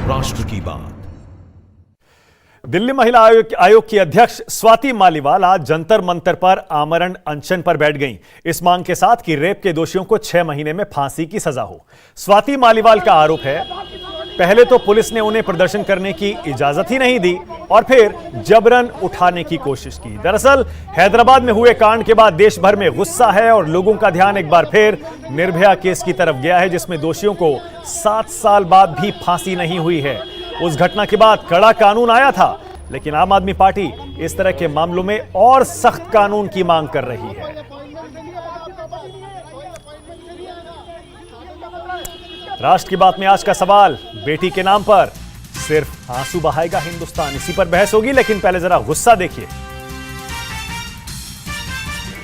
राष्ट्र की बात। दिल्ली महिला आयोग की अध्यक्ष स्वाति मालीवाल आज जंतर मंतर पर आमरण अनशन पर बैठ गईं, इस मांग के साथ कि रेप के दोषियों को 6 महीने में फांसी की सजा हो। स्वाति मालीवाल का आरोप है, पहले तो पुलिस ने उन्हें प्रदर्शन करने की इजाजत ही नहीं दी और फिर जबरन उठाने की कोशिश की। दरअसल हैदराबाद में हुए कांड के बाद देश भर में गुस्सा है और लोगों का ध्यान एक बार फिर निर्भया केस की तरफ गया है, जिसमें दोषियों को 7 साल बाद भी फांसी नहीं हुई है। उस घटना के बाद कड़ा कानून आया था, लेकिन आम आदमी पार्टी इस तरह के मामलों में और सख्त कानून की मांग कर रही है। राष्ट्र की बात में आज का सवाल, बेटी के नाम पर सिर्फ आंसू बहाएगा हिंदुस्तान? इसी पर बहस होगी, लेकिन पहले जरा गुस्सा देखिए।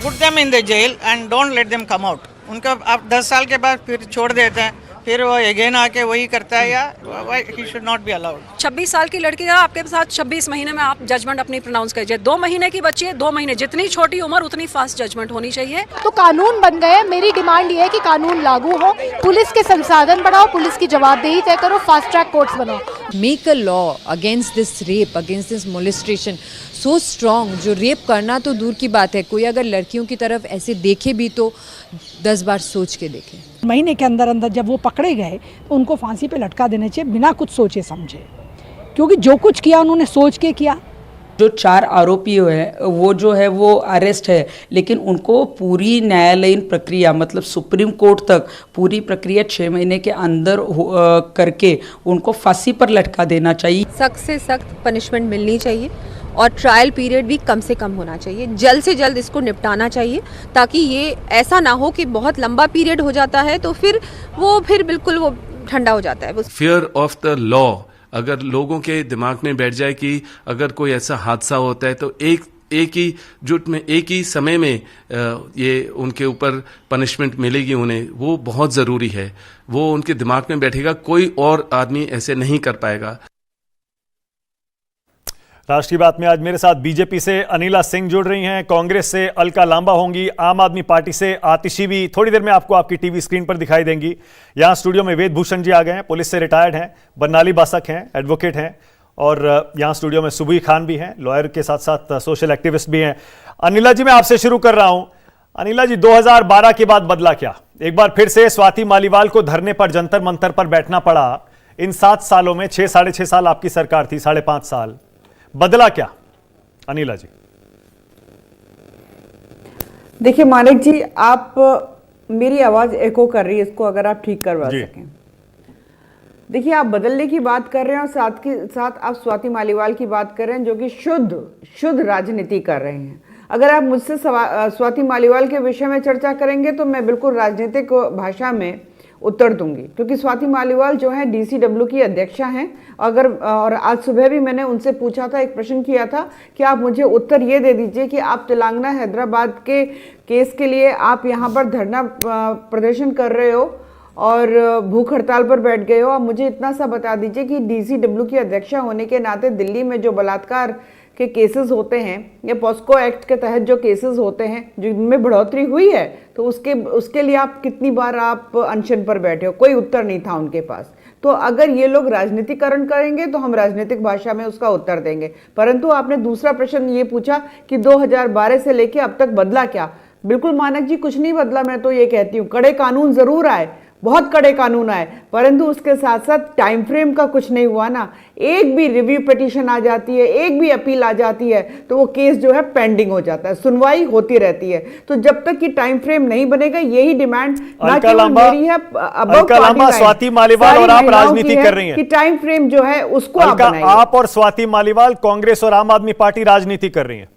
Put them in the jail and don't let them come out. उनका आप 10 साल के बाद फिर छोड़ देते हैं, फिर वो अगेन आके वही करता है, या he should not be allowed. 26 साल की लड़की का आपके साथ 26 महीने में आप जजमेंट अपनी प्रोनाउंस कीजिए। 2 महीने की बच्ची है, 2 महीने, जितनी छोटी उम्र उतनी फास्ट जजमेंट होनी चाहिए। तो कानून बन गए। मेरी डिमांड ये है कि कानून लागू हो, पुलिस के संसाधन बढ़ाओ, पुलिस की जवाबदेही तय करो, फास्ट ट्रैक कोर्ट्स बनाओ। Make a law against this rape, against this molestation so strong. जो रेप करना तो दूर की बात है, कोई अगर लड़कियों की तरफ ऐसे देखे भी तो 10 बार सोच के देखे। महीने के अंदर अंदर जब वो पकड़े गए तो उनको फांसी पे लटका देने चाहिए, बिना कुछ सोचे समझे, क्योंकि जो कुछ किया उन्होंने सोच के किया। जो 4 आरोपी है वो जो है वो अरेस्ट है, लेकिन उनको पूरी न्यायालयीन प्रक्रिया, मतलब सुप्रीम कोर्ट तक पूरी प्रक्रिया 6 महीने के अंदर करके उनको फांसी पर लटका देना चाहिए। सख्त से सख्त पनिशमेंट मिलनी चाहिए और ट्रायल पीरियड भी कम से कम होना चाहिए। जल्द से जल्द इसको निपटाना चाहिए, ताकि ये ऐसा ना हो कि बहुत लंबा पीरियड हो जाता है तो फिर बिल्कुल वो ठंडा हो जाता है। फियर ऑफ द लॉ अगर लोगों के दिमाग में बैठ जाए कि अगर कोई ऐसा हादसा होता है तो एक ही जुट में, एक ही समय में ये उनके ऊपर पनिशमेंट मिलेगी उन्हें, वो बहुत ज़रूरी है। वो उनके दिमाग में बैठेगा, कोई और आदमी ऐसे नहीं कर पाएगा। राष्ट्रीय बात में आज मेरे साथ बीजेपी से अनिला सिंह जुड़ रही हैं, कांग्रेस से अलका लांबा होंगी, आम आदमी पार्टी से आतिशी भी थोड़ी देर में आपको आपकी टीवी स्क्रीन पर दिखाई देंगी। यहां स्टूडियो में वेद भूषण जी आ गए हैं, पुलिस से रिटायर्ड हैं, बरनाली बासक हैं, एडवोकेट हैं, और यहां स्टूडियो में सुबुई खान भी हैं, लॉयर के साथ साथ सोशल एक्टिविस्ट भी हैं। अनिला जी, मैं आपसे शुरू कर रहा हूं। अनिला जी, 2012 के बाद बदला क्या? एक बार फिर से स्वाति मालीवाल को धरने पर, जंतर मंतर पर बैठना पड़ा। इन 7 सालों में 6-6.5 साल आपकी सरकार थी, 5.5 साल, बदला क्या अनिला जी? देखिए मानिक जी, आप मेरी आवाज एको कर रही है, इसको अगर आप ठीक करवा सकें। देखिए, आप बदलने की बात कर रहे हैं और साथ के साथ आप स्वाति मालीवाल की बात कर रहे हैं, जो कि शुद्ध राजनीति कर रहे हैं। अगर आप मुझसे स्वाति मालीवाल के विषय में चर्चा करेंगे तो मैं बिल्कुल राजनीतिक भाषा में उत्तर दूंगी, क्योंकि स्वाति मालीवाल जो है DCW की अध्यक्षा हैं। और आज सुबह भी मैंने उनसे पूछा था, एक प्रश्न किया था कि आप मुझे उत्तर ये दे दीजिए कि आप तेलंगाना हैदराबाद के केस के लिए आप यहाँ पर धरना प्रदर्शन कर रहे हो और भूख हड़ताल पर बैठ गए हो। आप मुझे इतना सा बता दीजिए कि DCW की अध्यक्षा होने के नाते दिल्ली में जो बलात्कार के केसेस होते हैं या पॉस्को एक्ट के तहत जो केसेस होते हैं जिनमें बढ़ोतरी हुई है, तो उसके लिए आप कितनी बार आप अनशन पर बैठे हो? कोई उत्तर नहीं था उनके पास। तो अगर ये लोग राजनीतिकरण करेंगे तो हम राजनीतिक भाषा में उसका उत्तर देंगे। परंतु आपने दूसरा प्रश्न ये पूछा कि 2012 से लेके अब तक बदला क्या? बिल्कुल मानक जी, कुछ नहीं बदला। मैं तो ये कहती हूँ, कड़े कानून जरूर आए, बहुत कड़े कानून आए, परंतु उसके साथ साथ टाइम फ्रेम का कुछ नहीं हुआ ना। एक भी रिव्यू पिटीशन आ जाती है, एक भी अपील आ जाती है तो वो केस जो है पेंडिंग हो जाता है, सुनवाई होती रहती है। तो जब तक कि टाइम फ्रेम नहीं बनेगा, यही डिमांड ना केवल मेरी है, स्वाति मालीवाल और आप राजनीति कर रही हैं कि टाइम फ्रेम जो है उसको आप और स्वाति मालीवाल, कांग्रेस और आम आदमी पार्टी राजनीति कर रही है।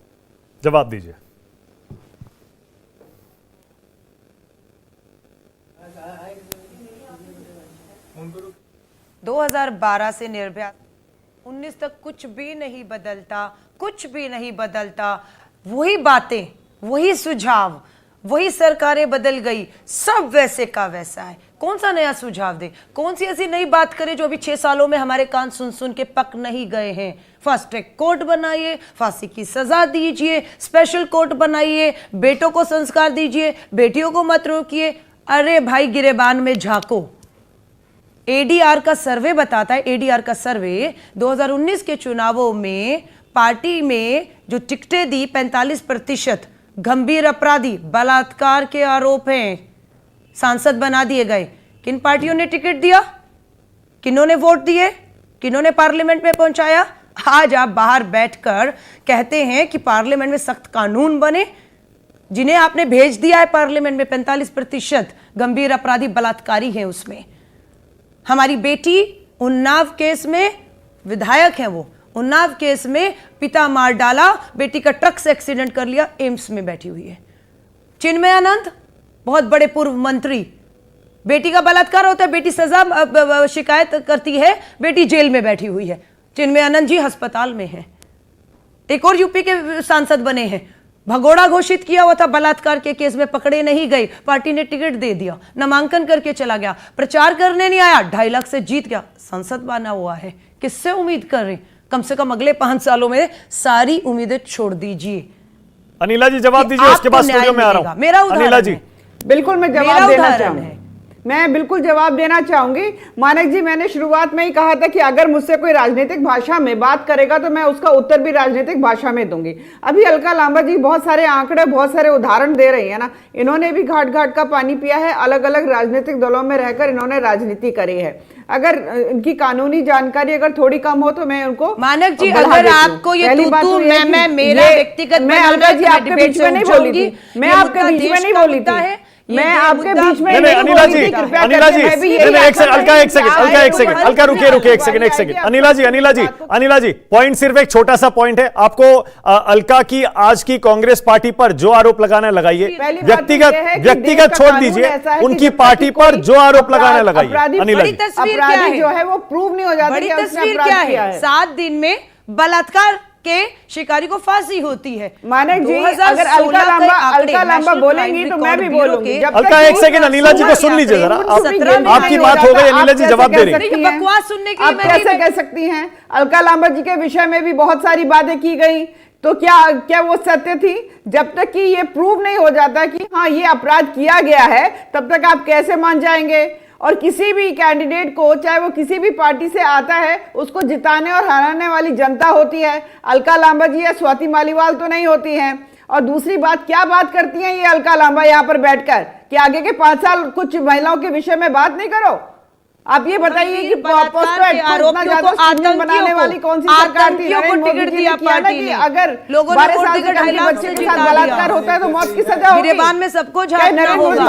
जवाब दीजिए। 2012 से निर्भया 19 तक कुछ भी नहीं बदलता, कुछ भी नहीं बदलता। वही बातें, वही सुझाव, वही सरकारें बदल गई, सब वैसे का वैसा है। कौन सा नया सुझाव दे? कौन सी ऐसी नई बात करे जो अभी 6 सालों में हमारे कान सुन सुन के पक नहीं गए हैं? फास्ट ट्रैक कोर्ट बनाइए, फांसी की सजा दीजिए, स्पेशल कोर्ट बनाइए, बेटों को संस्कार दीजिए, बेटियों को मत रोकिए। अरे भाई, गिरेबान में झांको, एडीआर का सर्वे बताता है, एडीआर का सर्वे 2019 के चुनावों में पार्टी में जो टिकटें दी 45% गंभीर अपराधी बलात्कार के आरोप हैं, सांसद बना दिए गए। किन पार्टियों ने टिकट दिया, किन्होंने वोट दिए, किन्होंने पार्लियामेंट में पहुंचाया? आज आप बाहर बैठकर कहते हैं कि पार्लियामेंट में सख्त कानून बने। जिन्हें आपने भेज दिया है पार्लियामेंट में 45% गंभीर अपराधी बलात्कारी हैं उसमें। हमारी बेटी उन्नाव केस में विधायक है, वो उन्नाव केस में पिता मार डाला, बेटी का ट्रक से एक्सीडेंट कर लिया, एम्स में बैठी हुई है। चिन्मय आनंद बहुत बड़े पूर्व मंत्री, बेटी का बलात्कार होता है, बेटी सजा शिकायत करती है, बेटी जेल में बैठी हुई है। चिन्मय आनंद जी अस्पताल में है। एक और यूपी के सांसद बने हैं, भगोड़ा घोषित किया हुआ था बलात्कार के केस में, पकड़े नहीं गए, पार्टी ने टिकट दे दिया, नामांकन करके चला गया, प्रचार करने नहीं आया, 2.5 लाख से जीत गया, संसद बना हुआ है। किससे उम्मीद कर रहे? कम से कम अगले 5 सालों में सारी उम्मीदें छोड़ दीजिए। अनिला जी जवाब दीजिए, उसके बाद स्टूडियो में आ रहा हूं। मेरा उदाहरण अनिला जी, बिल्कुल मैं जवाब देना चाहूंगी, मैं बिल्कुल जवाब देना चाहूंगी। मानक जी, मैंने शुरुआत में ही कहा था कि अगर मुझसे कोई राजनीतिक भाषा में बात करेगा तो मैं उसका उत्तर भी राजनीतिक भाषा में दूंगी। अभी अलका लांबा जी बहुत सारे आंकड़े, बहुत सारे उदाहरण दे रही है ना। इन्होंने भी घाट घाट का पानी पिया है, अलग अलग राजनीतिक दलों में रहकर इन्होंने राजनीति करी है। अगर इनकी कानूनी जानकारी अगर थोड़ी कम हो तो मैं उनको मानक जी, अगर आपको ये तू मैं मेरा व्यक्तिगत, मैं अलका जी आपके बीच में नहीं बोली थी, मैं आपके बीच में नहीं बोली थी, मैं आपके बीच में नहीं। अनिला जी, अनिला जी, एक सेकंड, अलका एक सेकंड, अलका रुकिए एक सेकंड। अनिला जी, पॉइंट सिर्फ एक छोटा सा पॉइंट है। आपको अलका की आज की कांग्रेस पार्टी पर जो आरोप लगाना लगाइए, व्यक्तिगत छोड़ दीजिए, उनकी पार्टी पर जो आरोप लगाना लगाइए। अनिला जी, अपराधी जो है वो प्रूव नहीं हो जाता। बड़ी तस्वीर क्या है? 7 दिन में बलात्कार के शिकारी को फांसी होती है। मानक जी, अगर अलका लांबा बोलेंगी तो मैं भी बोलूंगी। अलका एक सेकंड, अनिला जी को सुन लीजिए जरा, आपकी बात हो गई, अनिला जी जवाब दे रही है। बकवास सुनने के लिए आप कैसे कह सकती हैं? अलका लांबा जी के विषय में भी बहुत सारी बातें की गई, तो क्या वो सत्य थी? जब तक कि ये प्रूव नहीं हो जाता कि हाँ ये अपराध किया गया है, तब तक आप कैसे मान जाएंगे? और किसी भी कैंडिडेट को, चाहे वो किसी भी पार्टी से आता है, उसको जिताने और हराने वाली जनता होती है। अलका लांबा जी या स्वाति मालीवाल तो नहीं होती हैं। और दूसरी बात, क्या बात करती हैं ये अलका लांबा यहाँ पर बैठकर कि आगे के 5 साल कुछ महिलाओं के विषय में बात नहीं करो? आप ये बताइए कि बनाने वाली कौन सी सरकार थी? टिकट दिया पार्टी ने, अगर लोगों ने बच्चे के साथ बलात्कार होता है तो मौत की सजा होगी। गिरेबान में सबको झाड़ना होगा,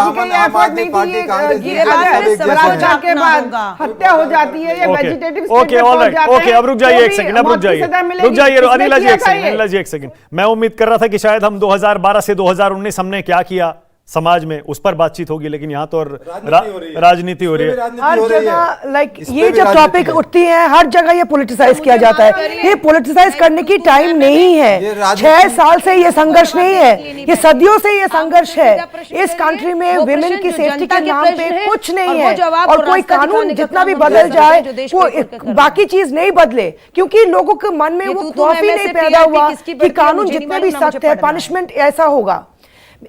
बलात्कार के बाद हत्या हो जाती है या वेजिटेटिव ओके, अब रुक जाइए एक सेकंड, अनिला जी एक सेकंड। मैं उम्मीद कर रहा था कि शायद हम 2012 से 2019 हमने क्या किया समाज में, उस पर बातचीत होगी, लेकिन यहाँ तो राजनीति हो रही है। हर जगह ये जब टॉपिक उठती है, हर जगह ये पॉलिटिसाइज किया जाता है। ये पॉलिटिसाइज करने की टाइम नहीं है। 6 साल से ये संघर्ष नहीं है, ये सदियों से ये संघर्ष है। इस कंट्री में विमेन की सेफ्टी के नाम पे कुछ नहीं है, और कोई कानून जितना भी बदल जाए वो बाकी चीज नहीं बदले, क्योंकि लोगों के मन में वो खौफ ही नहीं पैदा हुआ कि कानून जितने भी सख्त है, पनिशमेंट ऐसा होगा।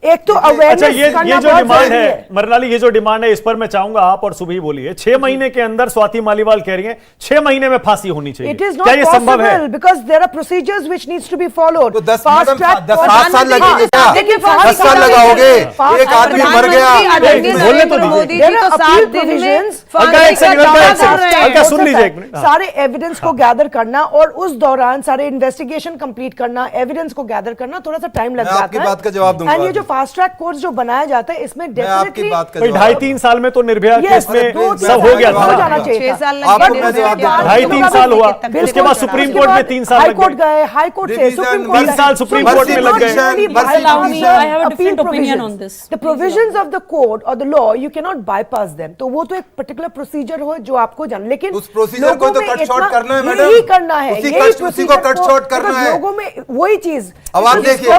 एक तो अच्छा, ये जो डिमांड है मरनाली, ये जो डिमांड है, इस पर मैं चाहूंगा आप और सुबह बोलिए। 6 महीने के अंदर स्वाति मालीवाल कह रही है 6 महीने में फांसी होनी चाहिए, क्या ये संभव है? Because there are procedures which needs to be followed. तो 10 साल लगेंगे क्या? 10 साल लगाओगे? एक आदमी मर गया, बोलने तो दीजिए, सुन लीजिए। सारे एविडेंस को गैदर करना और उस दौरान सारे इन्वेस्टिगेशन कंप्लीट करना, एविडेंस को गैदर करना थोड़ा सा टाइम लग जाता है। आपकी बात का जवाब दूंगा। जो फास्ट ट्रैक कोर्स जो बनाया जाता है, इसमें डेफिनेटली 2.5-3 साल में तो निर्भया केस में सब हो गया था, 2.5-3 साल हुआ, उसके बाद सुप्रीम कोर्ट में 3 साल हाई कोर्ट गए, हाई कोर्ट से सुप्रीम कोर्ट, 3 साल सुप्रीम कोर्ट में लग गए। The provisions of the code or the law you cannot bypass them. तो वो तो एक पर्टिकुलर प्रोसीजर हो जो आपको जान, लेकिन उस प्रोसीजर को तो कट शॉर्ट करना है मैडम, यही करना है, उसी को कट शॉर्ट करना है। लोगों में वही चीज अब आप देखिए,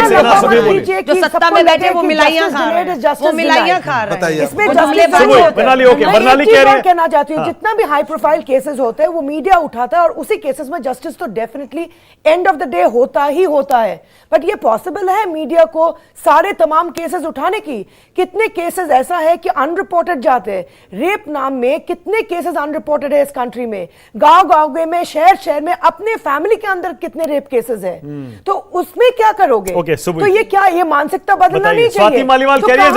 सेना सभी बोले। जो सत्ता में बैठे वो मिलाइयां खा रहे हैं, वो मिलाइयां खा रहे हैं। इसमें बर्नाली ओके, बर्नाली कह रहे हैं, कहना चाहती हूँ जितना भी हाई प्रोफाइल केसेस होते हैं वो मीडिया उठाता है और उसी केसेस में जस्टिस तो definitely end of the day होता ही होता है। बट ये पॉसिबल है मीडिया को सारे तमाम केसेस उठाने की? कितने केसेस ऐसा है कि अनरिपोर्टेड जाते हैं? रेप नाम में कितने केसेस अनरिपोर्टेड है इस कंट्री में? गांव में, शहर में, अपने फैमिली के अंदर कितने रेप केसेस है? तो उसमें क्या करोगे? तो ये क्या, ये मानसिकता बदलना नहीं चाहिए? स्वाति मालीवाल कह रही है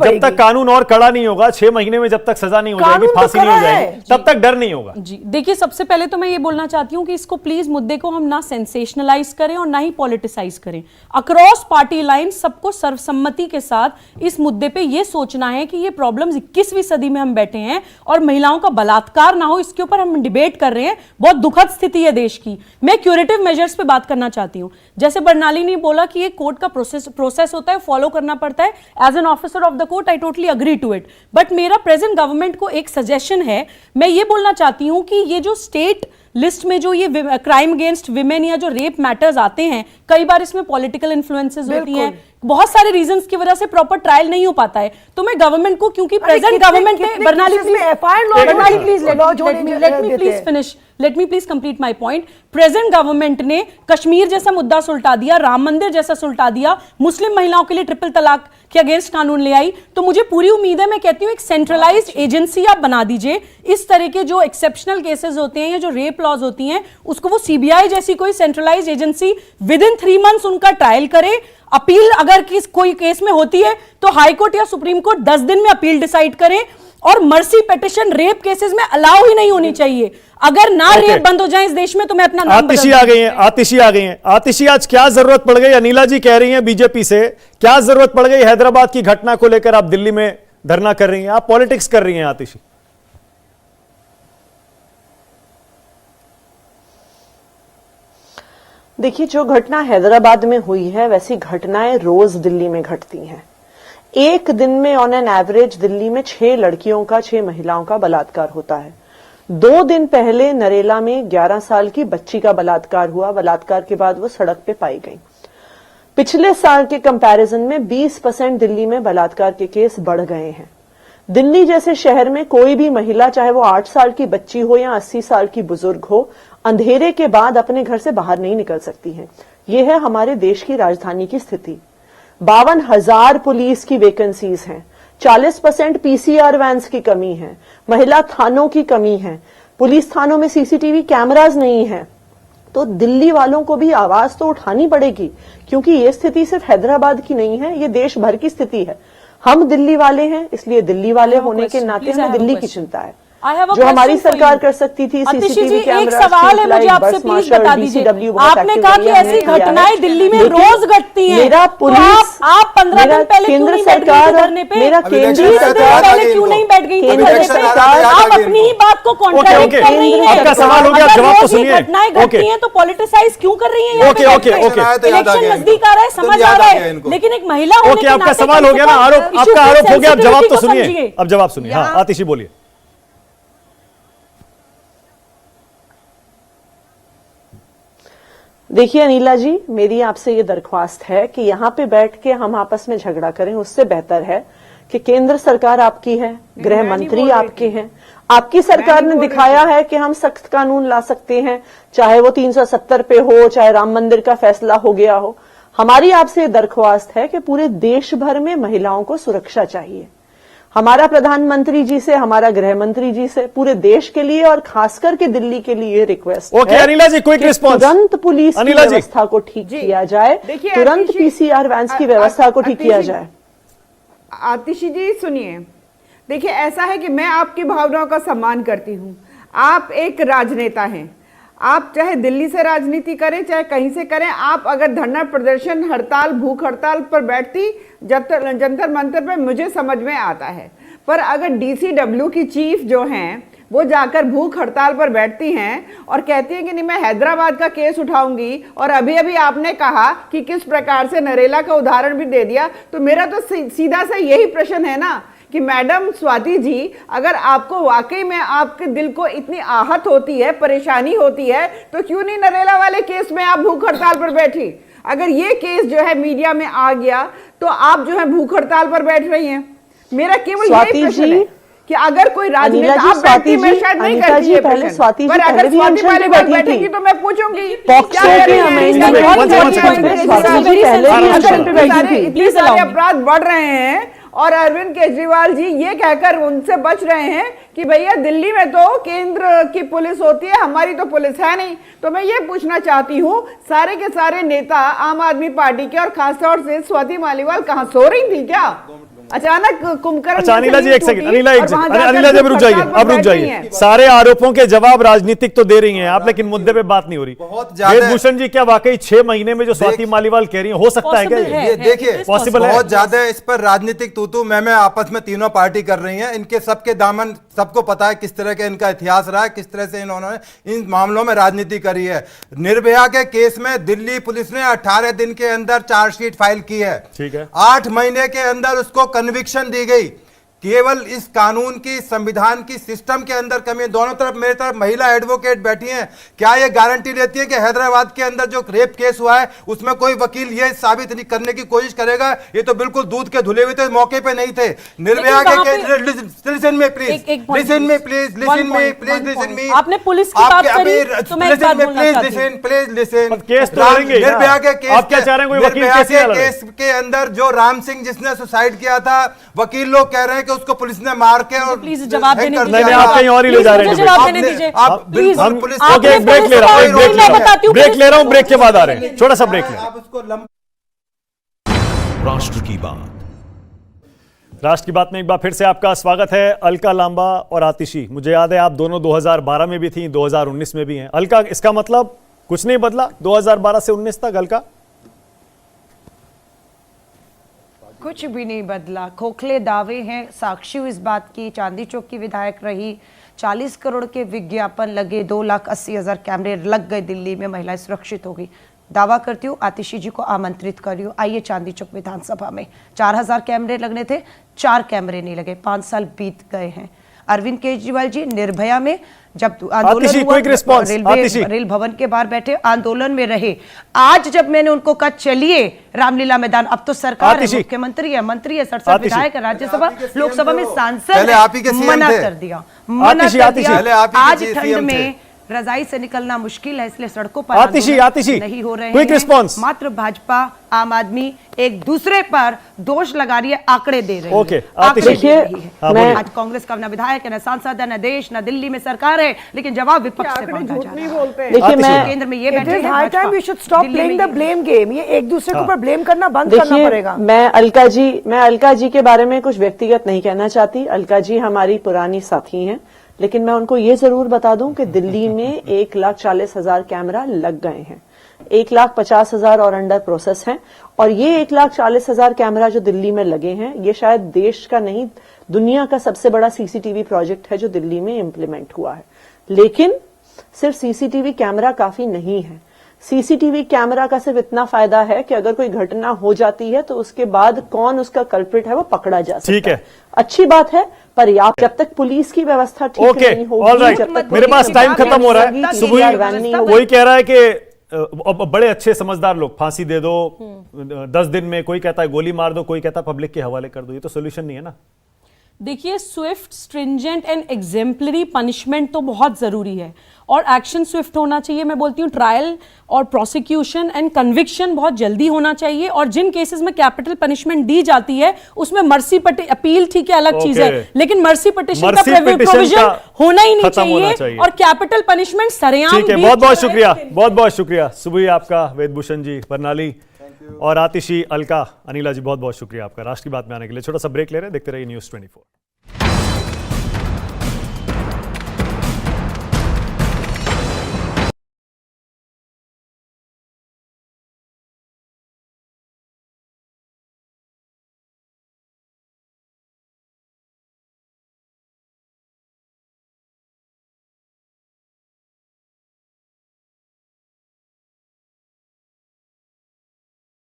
जब तक कानून और कड़ा नहीं होगा, 6 महीने में जब तक सजा नहीं हो जाएगी, फांसी नहीं हो जाएगी, तब तक डर नहीं होगा। जी देखिए, सबसे पहले तो मैं ये बोलना चाहती हूँ कि इसको प्लीज मुद्दे को हम ना सेंसेशनलाइज करें और ना ही पॉलिटिसाइज करें। अक्रॉस पार्टी लाइन सबको सर्वसम्मति के साथ इस मुद्दे पे ये सोचना है कि ये प्रॉब्लम्स 21वीं सदी में हम बैठे हैं और महिलाओं का बलात्कार ना हो, इसके ऊपर हम डिबेट कर रहे हैं। बहुत दुखद स्थिति है देश की। मैं क्यूरेटिव मेजर्स पे बात करना चाहती हूँ। जैसे बर्नाली ने बोला कि ये कोर्ट का प्रोसेस होता है, फॉलो करना पड़ता है। As an officer of the court I totally agree to it. But मेरा प्रेजेंट गवर्नमेंट को एक सजेशन है। मैं ये बोलना चाहती हूँ कि ये जो स्टेट लिस्ट में जो ये क्राइम अगेंस्ट विमेन या जो रेप मैटर्स आते हैं, कई बार इसमें पॉलिटिकल इन्फ्लुएंसेस होती हैं, बहुत सारे रीजंस की वजह से प्रॉपर ट्रायल नहीं हो पाता है। तो मैं गवर्नमेंट को, क्योंकि प्रेजेंट गवर्नमेंट में Barnali let me please complete my point. Present government ने कश्मीर जैसा मुद्दा सुलटा दिया, राम मंदिर जैसा सुलटा दिया, मुस्लिम महिलाओं के लिए ट्रिपल तलाक के अगेंस्ट कानून ले आई। तो मुझे पूरी उम्मीद है, मैं कहती हूँ एक सेंट्रलाइज्ड एजेंसी आप बना दीजिए। इस तरह के जो एक्सेप्शनल केसेस होते हैं या जो रेप लॉज होती हैं, उसको वो सीबीआई जैसी कोई centralised agency with in 3 months उनका ट्रायल करे। अपील अगर कोई केस में होती है तो हाई कोर्ट या सुप्रीम कोर्ट 10 दिन में अपील डिसाइड करें। और मर्सी पिटिशन रेप केसेस में अलाउ ही नहीं होनी चाहिए। अगर ना रेप बंद हो जाए इस देश में तो मैं अपना नाम आतिशी आ गई हैं। आतिशी, आज क्या जरूरत पड़ गई? अनिला जी कह रही हैं बीजेपी से, क्या जरूरत पड़ गई हैदराबाद की घटना को लेकर आप दिल्ली में धरना कर रही हैं, आप पॉलिटिक्स कर रही हैं आतिशी? देखिए, जो घटना हैदराबाद में हुई है वैसी घटनाएं रोज दिल्ली में घटती हैं। एक दिन में ऑन एन एवरेज दिल्ली में 6 लड़कियों का, 6 महिलाओं का बलात्कार होता है। 2 दिन पहले नरेला में 11 साल की बच्ची का बलात्कार हुआ। बलात्कार के बाद वो सड़क पे पाई गई। पिछले साल के कंपैरिजन में 20% दिल्ली में बलात्कार के केस बढ़ गए हैं। दिल्ली जैसे शहर में कोई भी महिला, चाहे वो 8 साल की बच्ची हो या 80 साल की बुजुर्ग हो, अंधेरे के बाद अपने घर से बाहर नहीं निकल सकती है। ये है हमारे देश की राजधानी की स्थिति। 52,000 पुलिस की वैकेंसीज हैं, 40% पीसीआर वैन्स की कमी है, महिला थानों की कमी है, पुलिस थानों में सीसीटीवी कैमरास नहीं है। तो दिल्ली वालों को भी आवाज तो उठानी पड़ेगी, क्योंकि ये स्थिति सिर्फ हैदराबाद की नहीं है, ये देश भर की स्थिति है। हम दिल्ली वाले हैं, इसलिए दिल्ली वाले होने के नाते हमें दिल्ली की चिंता है। जो हमारी सरकार कर सकती थी, सीसीटीवी कैमरा, एक सवाल है मुझे आपसे, प्लीज बता दीजिए। आपने कहा कि ऐसी घटनाएं दिल्ली में रोज घटती हैं। मेरा पुलिस, आप 15 दिन पहले केंद्र सरकार, मेरा केंद्र सरकार पहले क्यों नहीं बैठ गई थी धरने पे? आप अपनी ही बात को कॉन्ट्रैडिक्ट कर रही हैं। आपका सवाल हो गया, जवाब तो सुनिए। घटनाएं घटती हैं तो पॉलिटिसाइज क्यों कर रही हैं? इलेक्शन नजदीक आ रहा है, समझ आ रहा है, लेकिन एक महिला होने के नाते आपका सवाल हो गया ना, आरोप आपका आरोप हो गया, अब जवाब तो सुनिए। अब जवाब सुनिए। हाँ आतिशी बोलिए। देखिए अनिला जी, मेरी आपसे ये दरख्वास्त है कि यहाँ पे बैठ के हम आपस में झगड़ा करें, उससे बेहतर है कि केंद्र सरकार आपकी है, गृह मंत्री आपके हैं, आपकी सरकार ने दिखाया है कि हम सख्त कानून ला सकते हैं, चाहे वो 370 पे हो, चाहे राम मंदिर का फैसला हो गया हो। हमारी आपसे दरख्वास्त है कि पूरे देश भर में महिलाओं को सुरक्षा चाहिए। हमारा प्रधानमंत्री जी से, हमारा गृह मंत्री जी से, पूरे देश के लिए और खासकर के दिल्ली के लिए रिक्वेस्ट है। अनिला जी, क्विक रिस्पांस। तुरंत पुलिस की व्यवस्था को ठीक किया जाए, तुरंत पीसीआर वैन्स की व्यवस्था को ठीक किया जाए। आतिशी जी सुनिए, देखिए ऐसा है कि मैं आपकी भावनाओं का सम्मान करती हूँ। आप एक राजनेता हैं, आप चाहे दिल्ली से राजनीति करें चाहे कहीं से करें, आप अगर धरना प्रदर्शन, हड़ताल, भूख हड़ताल पर बैठती जंतर मंतर पे, मुझे समझ में आता है। पर अगर डीसीडब्ल्यू की चीफ जो हैं वो जाकर भूख हड़ताल पर बैठती हैं और कहती हैं कि नहीं मैं हैदराबाद का केस उठाऊंगी, और अभी अभी आपने कहा कि किस प्रकार से नरेला का उदाहरण भी दे दिया, तो मेरा तो सीधा सा यही प्रश्न है ना कि मैडम स्वाति जी, अगर आपको वाकई में आपके दिल को इतनी आहत होती है, परेशानी होती है, तो क्यों नहीं नरेला वाले केस में आप भूख हड़ताल पर बैठी? अगर ये केस जो है मीडिया में आ गया तो आप जो है भूख हड़ताल पर बैठ रही हैं। मेरा केवल यही प्रश्न है कि अगर कोई राजनेता, आप बैठती, मैं शायद नहीं करती है प्रश्न, पर अगर स्वाति मालीवाल बैठेगी तो मैं पूछूंगी सारे अपराध बढ़ रहे हैं और अरविंद केजरीवाल जी ये कहकर उनसे बच रहे हैं कि भैया दिल्ली में तो केंद्र की पुलिस होती है, हमारी तो पुलिस है नहीं। तो मैं ये पूछना चाहती हूँ, सारे के सारे नेता आम आदमी पार्टी के और खासतौर से स्वाति मालीवाल कहाँ सो रही थी क्या? अचानक कुंभकर्ण। अच्छा अनिला जी एक सेकंड, अनिला जी रुक जाइए, अब रुक जाइए। सारे आरोपों के जवाब राजनीतिक तो दे रही हैं आप, लेकिन मुद्दे पे बात नहीं हो रही। वेदभूषण जी, क्या वाकई 6 महीने में जो स्वाति मालीवाल कह रही है हो सकता है क्या? ये देखिए पॉसिबल है? बहुत ज्यादा इस पर राजनीतिक तू मैं आपस में तीनों पार्टी कर रही हैं। इनके सबके दामन सबको पता है किस तरह का इनका इतिहास रहा है, किस तरह से इन्होंने इन मामलों में राजनीति करी है। निर्भया के केस में दिल्ली पुलिस ने 18 दिन के अंदर चार्जशीट फाइल की है। ठीक है। 8 महीने के अंदर उसको कन्विक्शन दी गई। केवल इस कानून की, संविधान की, सिस्टम के अंदर कमी है। दोनों तरफ, मेरे तरफ महिला एडवोकेट बैठी हैं, क्या ये गारंटी देती है कि हैदराबाद के अंदर जो रेप केस हुआ है उसमें कोई वकील ये साबित नहीं करने की कोशिश करेगा? ये तो बिल्कुल दूध के धुले हुए थे, मौके पे नहीं थे। निर्भया के लिसन में प्लीज, लिसन में प्लीज, लिसन में प्लीज, लिसन में। आपने पुलिस की बात करी तो मैं लिसन में प्लीज लिसन। केस तो लड़ेंगे। निर्भया के केस, आप क्या चाह रहे हैं? कोई वकील केस के अंदर जो राम सिंह जिसने सुसाइड किया था, वकील लोग कह रहे हैं कि उसको पुलिस ने मार के और प्लीज जवाब देने दीजिए। नहीं, आप कहीं और ही ले जा रहे हैं। जवाब देने दीजिए आप प्लीज। हम पुलिस ओके, ब्रेक ले रहा हूं, ब्रेक ले रहा हूं, ब्रेक के बाद आ रहे हैं। छोटा सा ब्रेक ले। राष्ट्र की बात, राष्ट्र की बात में एक बार फिर से आपका स्वागत है। अलका लांबा और आतिशी, मुझे याद है आप दोनों 2012 में भी थी, 2019 में भी हैं। अलका, इसका मतलब कुछ नहीं बदला 2012 से 19 तक? अलका, कुछ भी नहीं बदला, खोखले दावे हैं। साक्षी इस बात की, चांदी चौक की विधायक रही, 40 करोड़ के विज्ञापन लगे, 2,80,000 कैमरे लग गए दिल्ली में, महिलाएं सुरक्षित हो गई। दावा करती हूँ, आतिशी जी को आमंत्रित करी हूँ, आइए चांदी चौक विधानसभा में। 4000 कैमरे लगने थे, 4 कैमरे नहीं लगे, 5 साल बीत गए हैं। अरविंद केजरीवाल जी निर्भया में जब आंदोलन हुआ, रेल भवन के बाहर बैठे आंदोलन में रहे। आज जब मैंने उनको कहा चलिए रामलीला मैदान, अब तो सरकार है, मुख्यमंत्री है, मंत्री है, 67 विधायक है, राज्यसभा लोकसभा में सांसद है, मना कर दिया, मना कर दिया। आज ठंड में रजाई से निकलना मुश्किल है, इसलिए सड़कों पर नहीं हो रहे हैं। मात्र भाजपा, आम आदमी एक दूसरे पर दोष लगा रही है, आंकड़े दे रही है। आज कांग्रेस का न विधायक है, न सांसद है, न देश, न दिल्ली में सरकार है, लेकिन जवाब विपक्ष से मांगा जा रहा है। देखिए, मैं केंद्र में ये बैठे हैं, we should stop playing the blame game। ये एक दूसरे के ऊपर ब्लेम करना बंद करना पड़ेगा। मैं अलका जी के बारे में कुछ व्यक्तिगत नहीं कहना चाहती। अलका जी हमारी पुरानी साथी हैं, लेकिन मैं उनको ये जरूर बता दूं कि दिल्ली में 1,40,000 कैमरा लग गए हैं, 1,50,000 और अंडर प्रोसेस हैं। और ये 1,40,000 कैमरा जो दिल्ली में लगे हैं, ये शायद देश का नहीं, दुनिया का सबसे बड़ा सीसीटीवी प्रोजेक्ट है जो दिल्ली में इम्प्लीमेंट हुआ है। लेकिन सिर्फ सीसीटीवी कैमरा काफी नहीं है। सीसीटीवी कैमरा का सिर्फ इतना फायदा है कि अगर कोई घटना हो जाती है तो उसके बाद कौन उसका कल्प्रिट है वो पकड़ा जा सकता है। अच्छी बात है, पर जब तक पुलिस की व्यवस्था ठीक नहीं होगी। मेरे पास टाइम खत्म हो रहा है। सुबह वही कह रहा है कि बड़े अच्छे समझदार लोग, फांसी दे दो 10 दिन में, कोई कहता है गोली मार दो, कोई कहता है पब्लिक के हवाले कर दो। ये तो सोल्यूशन नहीं है ना। देखिए, Swift, stringent and exemplary punishment तो बहुत जरूरी है और एक्शन स्विफ्ट होना चाहिए। मैं बोलती हूँ ट्रायल और प्रोसिक्यूशन एंड कन्विक्शन बहुत जल्दी होना चाहिए। और जिन केसेस में कैपिटल पनिशमेंट दी जाती है उसमें मर्सी अपील ठीक है, अलग चीज है, लेकिन मर्सी पिटिशन का प्रोविजन होना ही नहीं चाहिए और कैपिटल पनिशमेंट सरेआम। ठीक है, बहुत बहुत शुक्रिया, बहुत बहुत शुक्रिया सुबह आपका, वेदभूषण जी, बरनाली और आतिशी, अलका, अनिला जी, बहुत बहुत शुक्रिया आपका राष्ट्र की बात में आने के लिए। छोटा सा ब्रेक ले रहे हैं, देखते रहिए न्यूज़ 24।